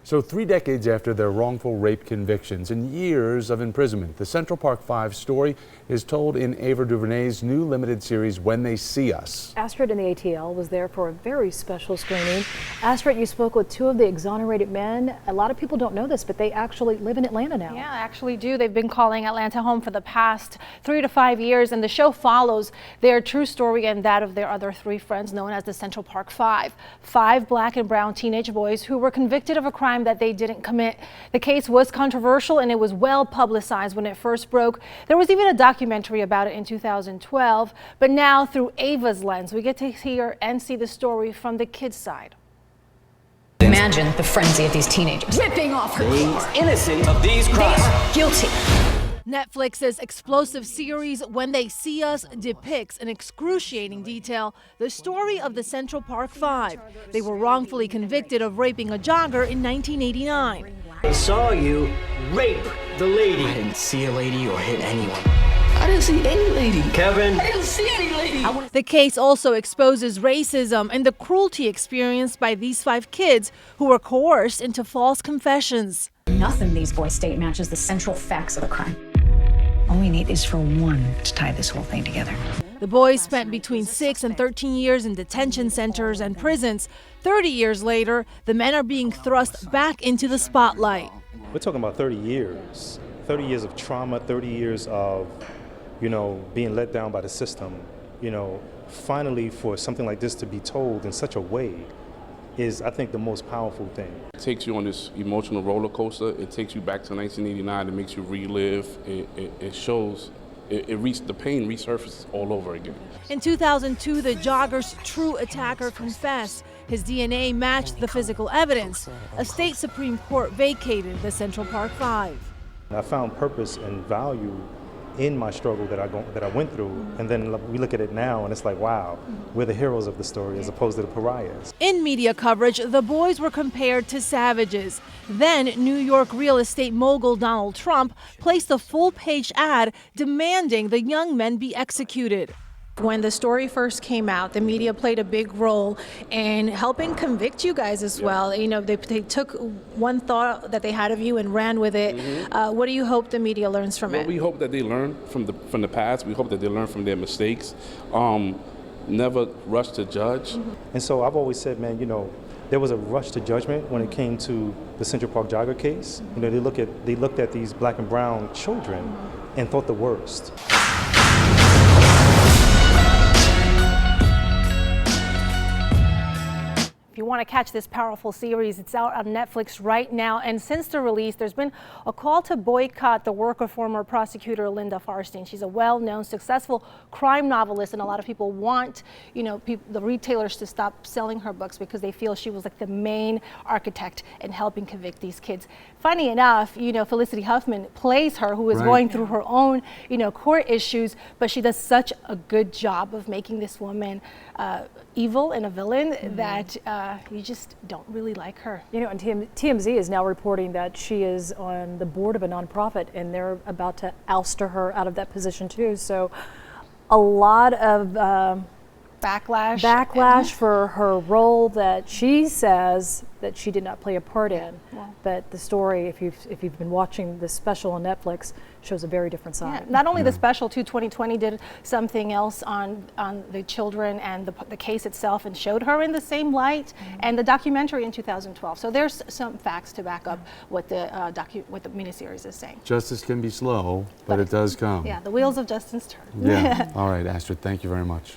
So 3 decades after their wrongful rape convictions and years of imprisonment, the Central Park 5 story is told in Ava DuVernay's new limited series, When They See Us. Astrid in the ATL was there for a very special screening. Astrid, you spoke with 2 of the exonerated men. A lot of people don't know this, but they actually live in Atlanta now. Yeah, actually do. They've been calling Atlanta home for the past 3 to 5 years, and the show follows their true story and that of their other 3 friends known as the Central Park 5. 5 black and brown teenage boys who were convicted of a crime that they didn't commit. The case was controversial and it was well publicized when it first broke. There was even a documentary about it in 2012, but now through Ava's lens, we get to hear and see the story from the kids' side. Imagine the frenzy of these teenagers ripping off her clothes. Innocent of these crimes. They are guilty. Netflix's explosive series When They See Us depicts in excruciating detail the story of the Central Park 5. They were wrongfully convicted of raping a jogger in 1989. I saw you rape the lady. I didn't see a lady or hit anyone. I didn't see any lady. Kevin. I didn't see any lady. The case also exposes racism and the cruelty experienced by these 5 kids who were coerced into false confessions. Nothing in these boys' state matches the central facts of the crime. All we need is for one to tie this whole thing together. The boys spent between 6 and 13 years in detention centers and prisons. 30 years later, the men are being thrust back into the spotlight. We're talking about 30 years. 30 years of trauma, 30 years of, being let down by the system. Finally for something like this to be told in such a way is, I think, the most powerful thing. It takes you on this emotional roller coaster. It takes you back to 1989. It makes you relive. It shows. The pain resurfaces all over again. In 2002, the jogger's true attacker confessed. His DNA matched the physical evidence. A state Supreme Court vacated the Central Park 5. I found purpose and value in my struggle that I went through, and then we look at it now and it's like, wow, we're the heroes of the story as opposed to the pariahs. In media coverage, the boys were compared to savages. Then New York real estate mogul Donald Trump placed a full-page ad demanding the young men be executed. When the story first came out, the media played a big role in helping convict you guys as well. They took one thought that they had of you and ran with it. What do you hope the media learns from it? We hope that they learn from the past. We hope that they learn from their mistakes. Never rush to judge. And so I've always said, man, there was a rush to judgment when it came to the Central Park jogger case. They looked at these black and brown children and thought the worst. If you want to catch this powerful series, it's out on Netflix right now. And since the release, there's been a call to boycott the work of former prosecutor Linda Farsteen. She's a well-known, successful crime novelist, and a lot of people want, the retailers to stop selling her books because they feel she was like the main architect in helping convict these kids. Funny enough, Felicity Huffman plays her, who is going through her own, court issues, but she does such a good job of making this woman evil and a villain that you just don't really like her. And TMZ is now reporting that she is on the board of a nonprofit and they're about to ouster her out of that position too. So a lot of backlash for her role that she says that she did not play a part in. Yeah. But the story, if you've been watching this special on Netflix, shows a very different side. Yeah, not only the special, 2020 did something else on the children and the case itself and showed her in the same light, and the documentary in 2012. So there's some facts to back up what the miniseries is saying. Justice can be slow, but it does come. Yeah, the wheels of justice turn. Yeah. All right, Astrid, thank you very much.